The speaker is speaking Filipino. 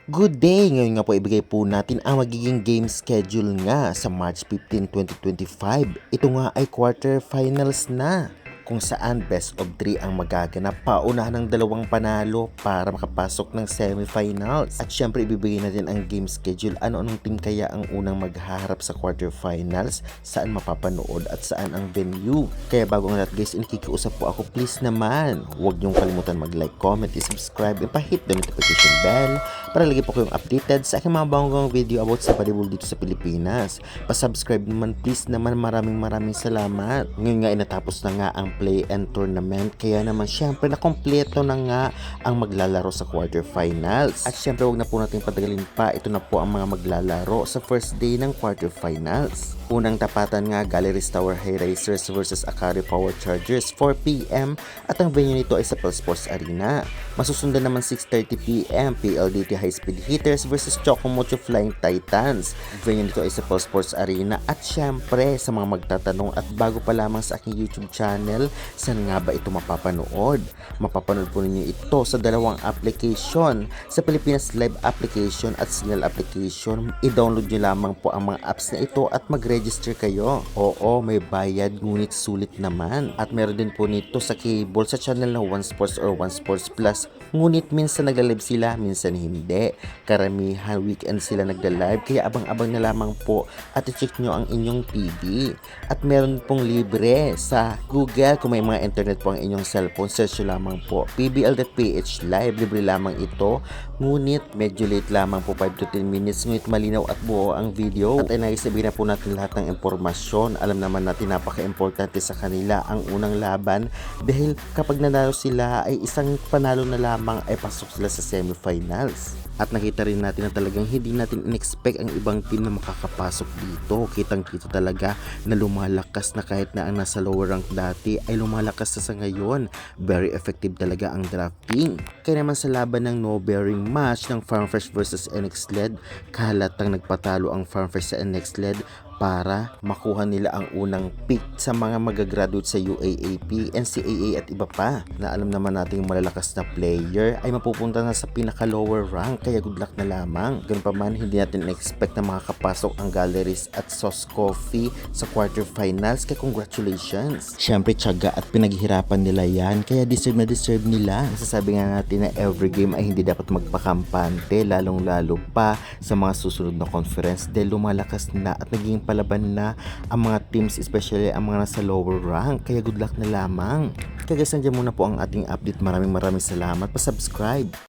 Good day! Ngayon nga po ibigay po natin ang magiging game schedule nga sa March 15, 2025. Ito nga ay quarterfinals na kung saan best of 3 ang magaganap. Paunahan ng dalawang panalo para makapasok ng semifinals. At syempre ibibigay natin ang game schedule. Ano-anong team kaya ang unang maghaharap sa quarterfinals? Saan mapapanood at saan ang venue? Kaya bago nga lahat guys, inikikiusap po ako, please naman, huwag niyong kalimutan mag-like, comment, i-subscribe, ipahit the notification bell para lagi po kayong updated sa aking mga bagong video about sa volleyball dito sa Pilipinas. Pa-subscribe naman please naman, maraming salamat. Ngayon nga inatapos na nga ang play and tournament, kaya naman syempre nakompleto na nga ang maglalaro sa quarterfinals. At syempre wag na po natin patagalin pa, ito na po ang mga maglalaro sa first day ng quarterfinals. Unang tapatan nga, Galleries Tower High Racers versus Akari Power Chargers, 4pm, at ang venue nito ay sa Pel Sports Arena. Masusundan naman 6:30pm, PLDT High Speed Hitters versus Chocomocho Flying Titans. Venue nito ay sa Pel Sports Arena. At syempre sa mga magtatanong at bago pa lamang sa aking YouTube channel, saan nga ba ito mapapanood? Mapapanood po ninyo ito sa dalawang application, sa Pilipinas Live application at Signal application. I-download nyo lamang po ang mga apps na ito at mag-register kayo. Oo, may bayad ngunit sulit naman. At meron din po nito sa cable sa channel na One Sports or One Sports Plus. Ngunit minsan nagla-live sila, minsan hindi. Karamihan weekend sila nagla-live, kaya abang-abang na lamang po at i-check nyo ang inyong TV. At meron pong libre sa Google kung may mga internet po ang inyong cellphone. Search nyo lamang po pbl.ph live, libre lamang ito. Ngunit medyo late lamang po, 5 to 10 minutes, ngunit malinaw at buo ang video. At ay naisabihin na po natin lahat ng impormasyon. Alam naman natin napaka-importante sa kanila ang unang laban, dahil kapag nanalo sila ay isang panalo na lamang ay pasok sila sa semifinals. At nakita rin natin na talagang hindi natin in-expect ang ibang team na makakapasok dito. Kitang-kita talaga na lumalakas na, kahit na ang nasa lower rank dati ay lumalakas na sa ngayon. Very effective talaga ang drafting. Kaya naman sa laban ng no-bearing match ng Farmfresh versus NX LED, kahalatang nagpatalo ang Farmfresh sa NX LED para makuha nila ang unang pick sa mga magagraduate sa UAAP, NCAA at iba pa, na alam naman natin yung malalakas na player ay mapupunta na sa pinaka-lower rank, kaya good luck na lamang. Ganun pa man, hindi natin expect na makakapasok ang Galleries at Sauce Coffee sa quarterfinals, kaya congratulations. Syempre tiyaga at pinaghirapan nila yan, kaya deserve na deserve nila. Nasasabi nga natin na every game ay hindi dapat magpakampante, lalong lalo pa sa mga susunod na conference, dahil lumalakas na at naging palaban na ang mga teams, especially ang mga nasa lower rank, kaya good luck na lamang. Kaya guys, nandiyan muna po ang ating update. Maraming salamat. Pa-subscribe.